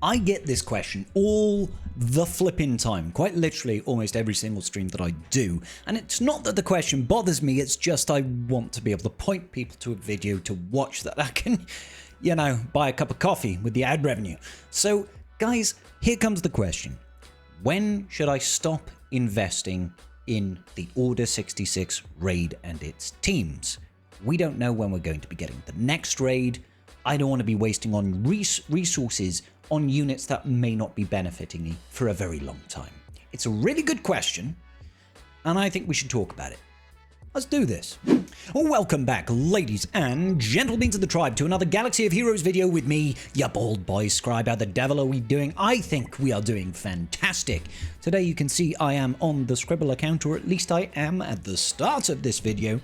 I get this question all the flipping time, quite literally almost every single stream that I do. And it's not that the question bothers me, it's just I want to be able to point people to a video to watch that I can, you know, buy a cup of coffee with the ad revenue. So guys, here comes the question. When should I stop investing in the Order 66 raid and its teams? We don't know when we're going to be getting the next raid. I don't want to be wasting on resources on units that may not be benefiting me for a very long time. It's a really good question, and I think we should talk about it. Let's do this. Welcome back, ladies and gentlemen, to the tribe, to another Galaxy of Heroes video with me, ya bald boy scribe. How the devil are we doing? I think we are doing fantastic. Today you can see I am on the Scribble account, or at least I am at the start of this video.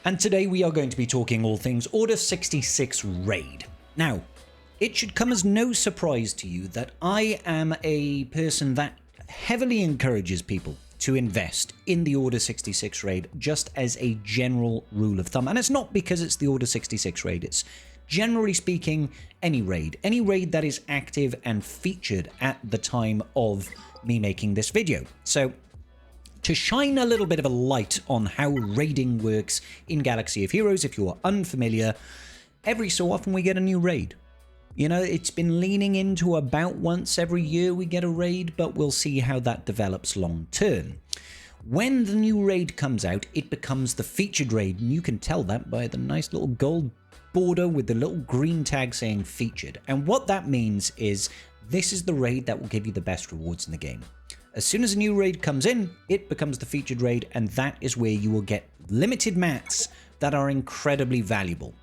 And today we are going to be talking all things Order 66 raid. Now, it should come as no surprise to you that I am a person that heavily encourages people to invest in the Order 66 raid just as a general rule of thumb. And it's not because it's the Order 66 raid, it's generally speaking any raid that is active and featured at the time of me making this video. So to shine a little bit of a light on how raiding works in Galaxy of Heroes, if you are unfamiliar, every so often we get a new raid. You know, it's been leaning into about once every year we get a raid, but we'll see how that develops long term. When the new raid comes out, it becomes the featured raid, and you can tell that by the nice little gold border with the little green tag saying featured. And what that means is this is the raid that will give you the best rewards in the game. As soon as a new raid comes in, it becomes the featured raid, and that is where you will get limited mats that are incredibly valuable.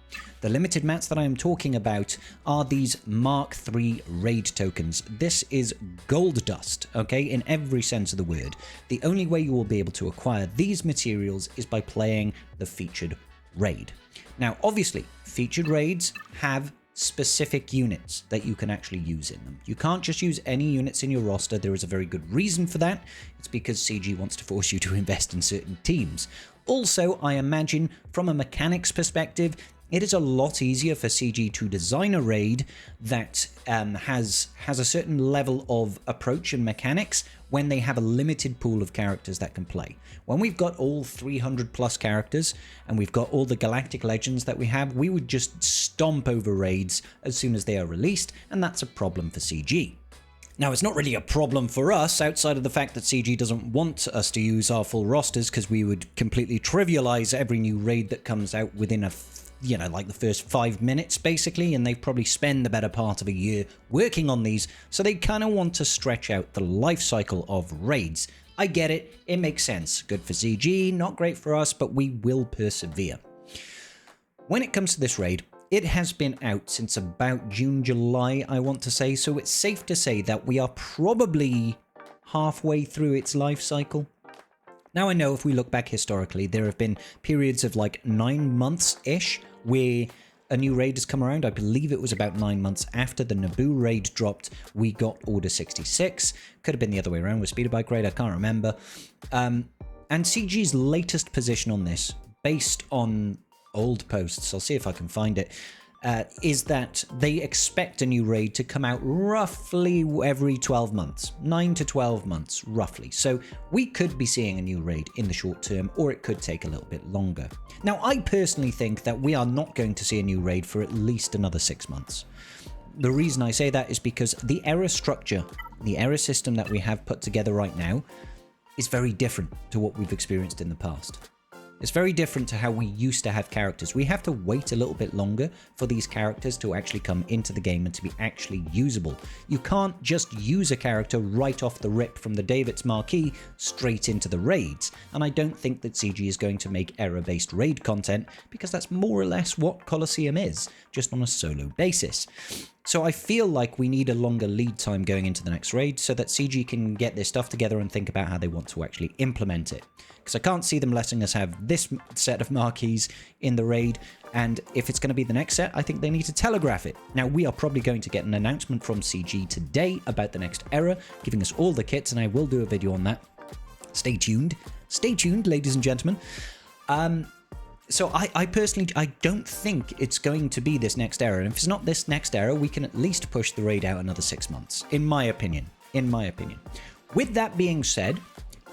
The limited mats that I am talking about are these Mark III raid tokens. This is gold dust, okay, in every sense of the word. The only way you will be able to acquire these materials is by playing the featured raid. Now, obviously, featured raids have specific units that you can actually use in them. You can't just use any units in your roster. There is a very good reason for that. It's because CG wants to force you to invest in certain teams. Also, I imagine from a mechanics perspective, it is a lot easier for CG to design a raid that has a certain level of approach and mechanics when they have a limited pool of characters that can play. When we've got all 300 plus characters and we've got all the galactic legends that we have, we would just stomp over raids as soon as they are released, and that's a problem for CG. Now, it's not really a problem for us outside of the fact that CG doesn't want us to use our full rosters, because we would completely trivialize every new raid that comes out within like the first 5 minutes basically, and they probably spend the better part of a year working on these, so they kind of want to stretch out the life cycle of raids. I get it, it makes sense. Good for CG, not great for us, but we will persevere. When it comes to this raid, it has been out since about June, July, I want to say, so it's safe to say that we are probably halfway through its life cycle. Now, I know if we look back historically, there have been periods of like 9 months-ish where a new raid has come around. I believe it was about 9 months after the Naboo raid dropped, we got Order 66. Could have been the other way around with Speeder Bike raid, I can't remember. And CG's latest position on this, based on old posts, I'll see if I can find it, is that they expect a new raid to come out roughly every 12 months, 9 to 12 months, roughly. So we could be seeing a new raid in the short term, or it could take a little bit longer. Now, I personally think that we are not going to see a new raid for at least another 6 months. The reason I say that is because the era structure, the era system that we have put together right now is very different to what we've experienced in the past. It's very different to how we used to have characters. We have to wait a little bit longer for these characters to actually come into the game and to be actually usable. You can't just use a character right off the rip from the David's Marquee straight into the raids. And I don't think that CG is going to make era-based raid content, because that's more or less what Colosseum is, just on a solo basis. So I feel like we need a longer lead time going into the next raid so that CG can get their stuff together and think about how they want to actually implement it. Because I can't see them letting us have this set of marquees in the raid, and if it's going to be the next set, I think they need to telegraph it. Now, we are probably going to get an announcement from CG today about the next era, giving us all the kits, and I will do a video on that. Stay tuned. Stay tuned, ladies and gentlemen. So I personally, I don't think it's going to be this next era. And if it's not this next era, we can at least push the raid out another 6 months, in my opinion. In my opinion. With that being said,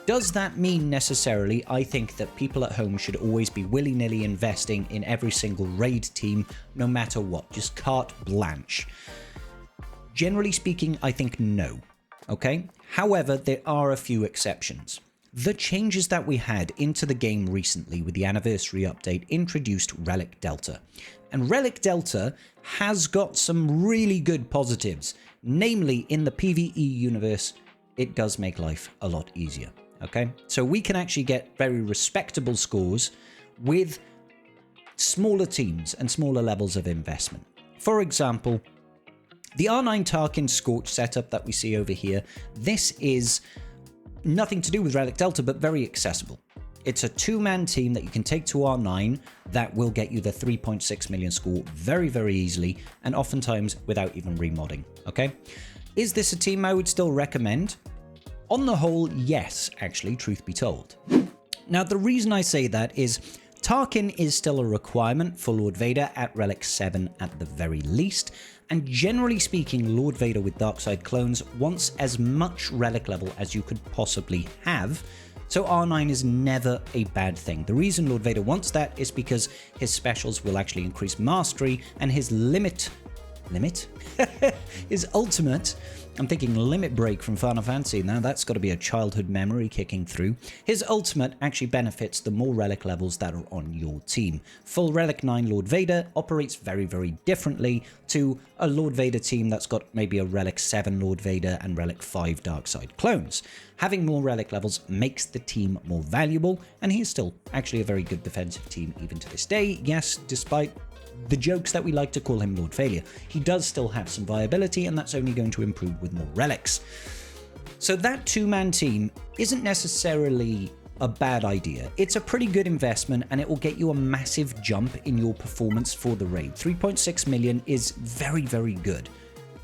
does that mean necessarily I think that people at home should always be willy-nilly investing in every single raid team, no matter what? Just carte blanche. Generally speaking, I think no. Okay? However, there are a few exceptions. The changes that we had into the game recently with the anniversary update introduced Relic Delta. And Relic Delta has got some really good positives. Namely, in the PvE universe, it does make life a lot easier. Okay? So we can actually get very respectable scores with smaller teams and smaller levels of investment. For example, the R9 Tarkin Scorch setup that we see over here, this is nothing to do with Relic Delta, but very accessible. It's a two-man team that you can take to R9 that will get you the 3.6 million score very, very easily, and oftentimes without even remodding, okay? Is this a team I would still recommend? On the whole, yes, actually, truth be told. Now, the reason I say that is Tarkin is still a requirement for Lord Vader at Relic 7 at the very least, and generally speaking, Lord Vader with Darkside clones wants as much relic level as you could possibly have, so R9 is never a bad thing. The reason Lord Vader wants that is because his specials will actually increase mastery, and his his ultimate, I'm thinking Limit Break from Final Fantasy. Now that's got to be a childhood memory kicking through. His ultimate actually benefits the more relic levels that are on your team. Full Relic 9 Lord Vader operates very, very differently to a Lord Vader team that's got maybe a Relic 7 Lord Vader and Relic 5 Darkside clones. Having more relic levels makes the team more valuable, and he's still actually a very good defensive team even to this day. Yes, despite the jokes that we like to call him Lord Failure, he does still have some viability, and that's only going to improve with more relics. So that two-man team isn't necessarily a bad idea. It's a pretty good investment, and it will get you a massive jump in your performance for the raid. 3.6 million is very, very good.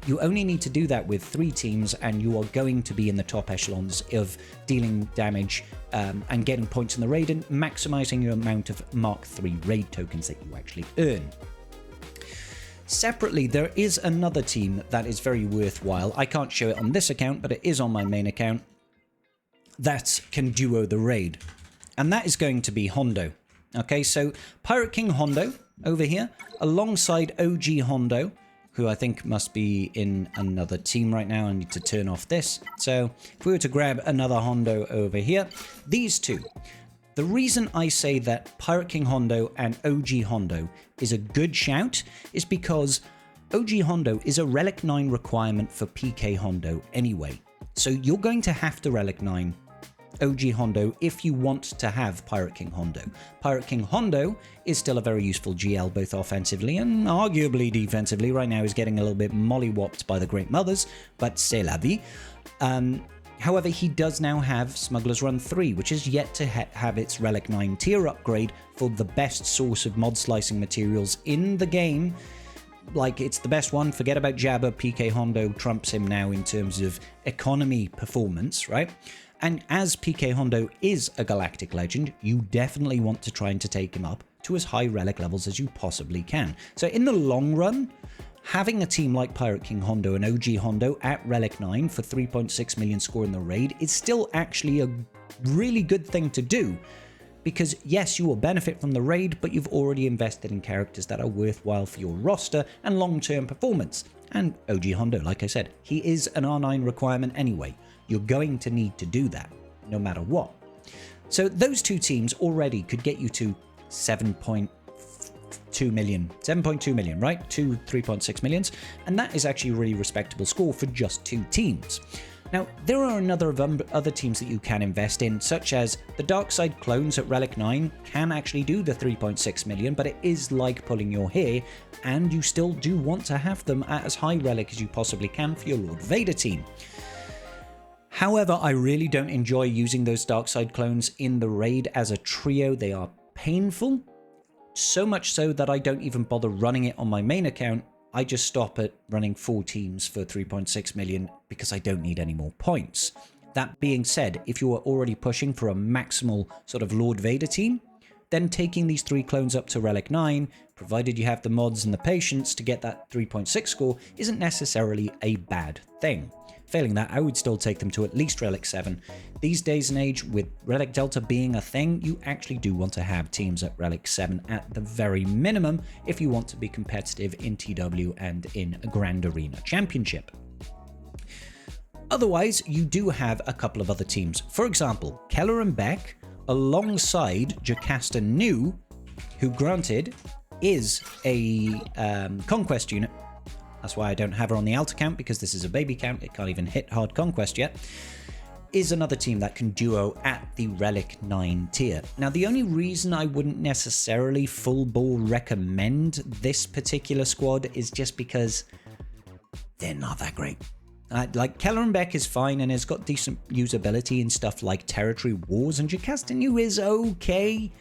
You only need to do that with 3 teams, and you are going to be in the top echelons of dealing damage and getting points in the raid and maximizing your amount of Mark III raid tokens that you actually earn. Separately, there is another team that is very worthwhile. I can't show it on this account, but it is on my main account, that can duo the raid. And that is going to be Hondo. Okay, so Pirate King Hondo over here, alongside OG Hondo, who I think must be in another team right now. I need to turn off this. So if we were to grab another Hondo over here, these two. The reason I say that Pirate King Hondo and OG Hondo is a good shout is because OG Hondo is a Relic 9 requirement for PK Hondo anyway. So you're going to have to Relic 9 OG Hondo if you want to have Pirate King Hondo. Pirate King Hondo is still a very useful GL both offensively and arguably defensively. Right now he's getting a little bit mollywopped by the Great Mothers, but c'est la vie. However, he does now have Smuggler's Run 3, which is yet to have its Relic 9 tier upgrade for the best source of mod slicing materials in the game. Like, it's the best one. Forget about Jabba. PK Hondo trumps him now in terms of economy performance, right? And as PK Hondo is a galactic legend, you definitely want to try and to take him up to as high relic levels as you possibly can. So in the long run, having a team like Pirate King Hondo and OG Hondo at Relic 9 for 3.6 million score in the raid is still actually a really good thing to do. Because yes, you will benefit from the raid, but you've already invested in characters that are worthwhile for your roster and long-term performance. And OG Hondo, like I said, he is an R9 requirement anyway. You're going to need to do that, no matter what. So those two teams already could get you to 7.2 million, right? 3.6 millions. And that is actually a really respectable score for just 2 teams. Now, there are another other teams that you can invest in, such as the Darkside clones at Relic 9 can actually do the 3.6 million, but it is like pulling your hair, and you still do want to have them at as high relic as you possibly can for your Lord Vader team. However, I really don't enjoy using those Darkside clones in the raid as a trio. They are painful, so much so that I don't even bother running it on my main account. I just stop at running 4 teams for 3.6 million because I don't need any more points. That being said, if you are already pushing for a maximal sort of Lord Vader team, then taking these 3 clones up to Relic 9, provided you have the mods and the patience to get that 3.6 score, isn't necessarily a bad thing. Failing that, I would still take them to at least Relic 7. These days and age, with Relic Delta being a thing, you actually do want to have teams at Relic 7 at the very minimum if you want to be competitive in TW and in a Grand Arena Championship. Otherwise, you do have a couple of other teams. For example, Keller and Beck, alongside Jocasta Nu, who granted is a conquest unit. That's why I don't have her on the altar count, because this is a baby count. It can't even hit hard conquest yet. Is another team that can duo at the Relic 9 tier. Now, the only reason I wouldn't necessarily full ball recommend this particular squad is just because they're not that great. Like, Keller and Beck is fine and has got decent usability in stuff like Territory Wars, and Jocasta Nu is okay,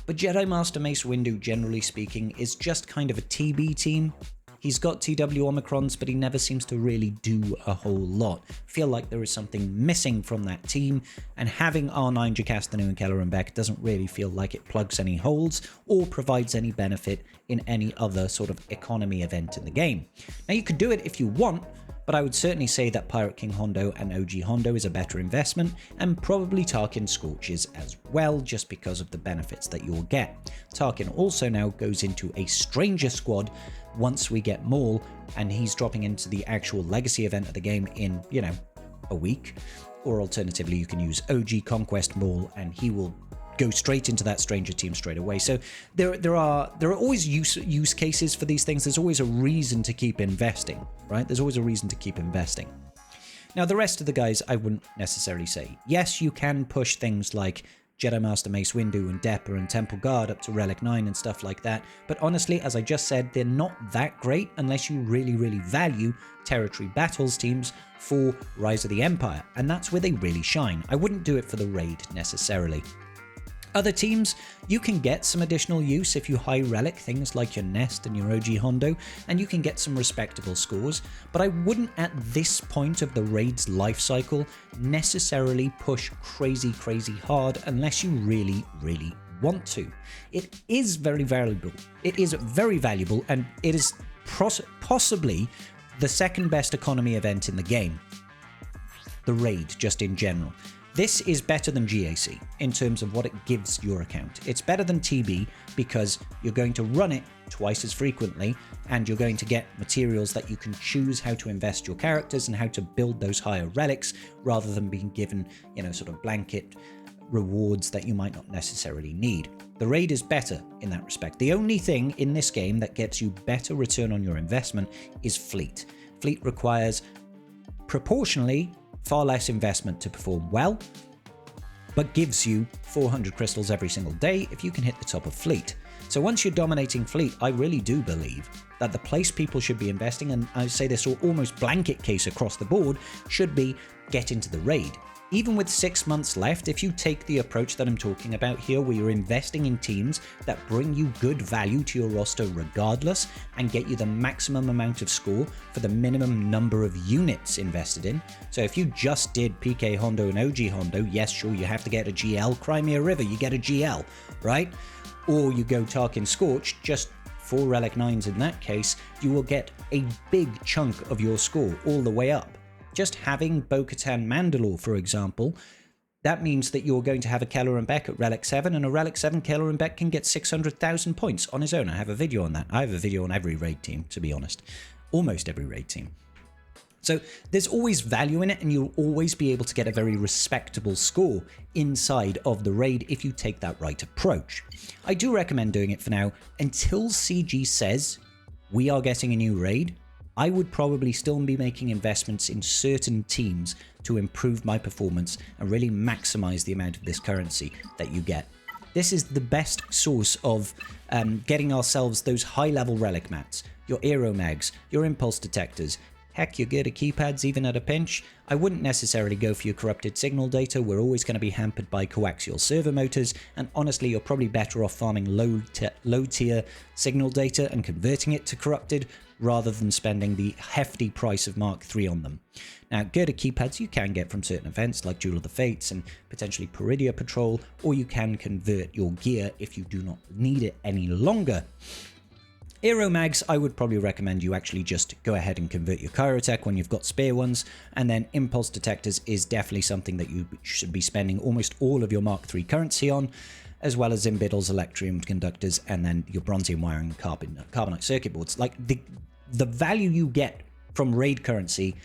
but Jedi Master Mace Windu, generally speaking, is just kind of a TB team. He's got TW Omicrons, but he never seems to really do a whole lot. Feel like there is something missing from that team, and having R9 Jocasta Nu and Keller and Beck doesn't really feel like it plugs any holes or provides any benefit in any other sort of economy event in the game. Now, you could do it if you want, but I would certainly say that Pirate King Hondo and OG Hondo is a better investment, and probably Tarkin Scorches as well, just because of the benefits that you'll get. Tarkin also now goes into a Stranger Squad once we get Maul, and he's dropping into the actual Legacy event of the game in, a week. Or alternatively, you can use OG Conquest Maul, and he will go straight into that Stranger team straight away. So there are always use cases for these things. There's always a reason to keep investing, right? There's always a reason to keep investing. Now, the rest of the guys, I wouldn't necessarily say. Yes, you can push things like Jedi Master Mace Windu and Depper and Temple Guard up to Relic 9 and stuff like that, but honestly, as I just said, they're not that great unless you really, really value Territory Battles teams for Rise of the Empire, and that's where they really shine. I wouldn't do it for the raid necessarily. Other teams, you can get some additional use if you high relic things like your Nest and your OG Hondo, and you can get some respectable scores, but I wouldn't at this point of the raid's life cycle necessarily push crazy hard unless you really, really want to. It is very valuable. It is very valuable, and it is possibly the second best economy event in the game. The raid, just in general. This is better than GAC in terms of what it gives your account. It's better than TB because you're going to run it twice as frequently, and you're going to get materials that you can choose how to invest your characters and how to build those higher relics, rather than being given, sort of blanket rewards that you might not necessarily need. The raid is better in that respect. The only thing in this game that gets you better return on your investment is fleet. Fleet requires proportionally far less investment to perform well, but gives you 400 crystals every single day if you can hit the top of fleet. So once you're dominating fleet, I really do believe that the place people should be investing, and I say this almost blanket case across the board, should be get into the raid. Even with 6 months left, if you take the approach that I'm talking about here, where you're investing in teams that bring you good value to your roster regardless, and get you the maximum amount of score for the minimum number of units invested in. So if you just did PK Hondo and OG Hondo, yes, sure, you have to get a GL. Crimea River, you get a GL, right? Or you go Tarkin Scorch, just 4 Relic 9s in that case, you will get a big chunk of your score all the way up. Just having Bo-Katan Mandalore, for example, that means that you're going to have a Keller and Beck at Relic 7, and a Relic 7 Keller and Beck can get 600,000 points on his own. I have a video on that. I have a video on every raid team, to be honest. Almost every raid team. So there's always value in it, and you'll always be able to get a very respectable score inside of the raid if you take that right approach. I do recommend doing it for now until CG says we are getting a new raid. I would probably still be making investments in certain teams to improve my performance and really maximize the amount of this currency that you get. This is the best source of getting ourselves those high-level relic mats, your aero mags, your impulse detectors. Heck, you're good at keypads even at a pinch. I wouldn't necessarily go for your corrupted signal data. We're always going to be hampered by coaxial servo motors, and honestly, you're probably better off farming low-tier signal data and converting it to corrupted, rather than spending the hefty price of Mark III on them. Now, girder keypads you can get from certain events like Duel of the Fates and potentially Peridia Patrol, or you can convert your gear if you do not need it any longer. Aero mags, I would probably recommend you actually just go ahead and convert your Kyrotech when you've got spare ones, and then impulse detectors is definitely something that you should be spending almost all of your Mark III currency on, as well as Zimbiddles, Electrium conductors, and then your Bronzium wiring and carbonite circuit boards. Like, the value you get from raid currency,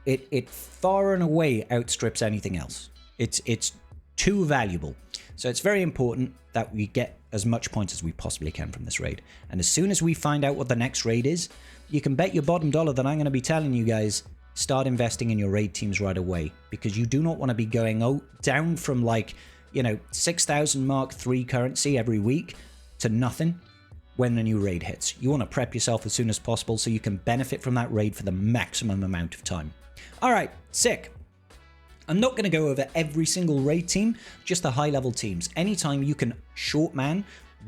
it far and away outstrips anything else. It's too valuable. So it's very important that we get as much points as we possibly can from this raid. And as soon as we find out what the next raid is, you can bet your bottom dollar that I'm going to be telling you guys, start investing in your raid teams right away, because you do not want to be going down from, like, you know, 6,000 Mark III currency every week to nothing when the new raid hits. You want to prep yourself as soon as possible so you can benefit from that raid for the maximum amount of time. All right, sick. I'm not going to go over every single raid team, just the high level teams. Anytime you can short man,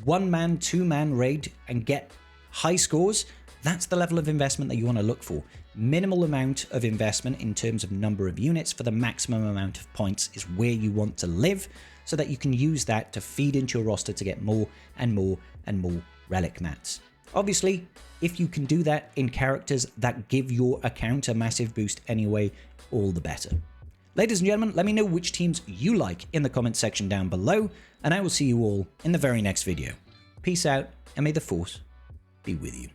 1-man, 2-man raid and get high scores, that's the level of investment that you want to look for. Minimal amount of investment in terms of number of units for the maximum amount of points is where you want to live, so that you can use that to feed into your roster to get more and more and more relic mats. Obviously, if you can do that in characters that give your account a massive boost anyway, all the better. Ladies and gentlemen, let me know which teams you like in the comment section down below, and I will see you all in the very next video. Peace out, and may the Force be with you.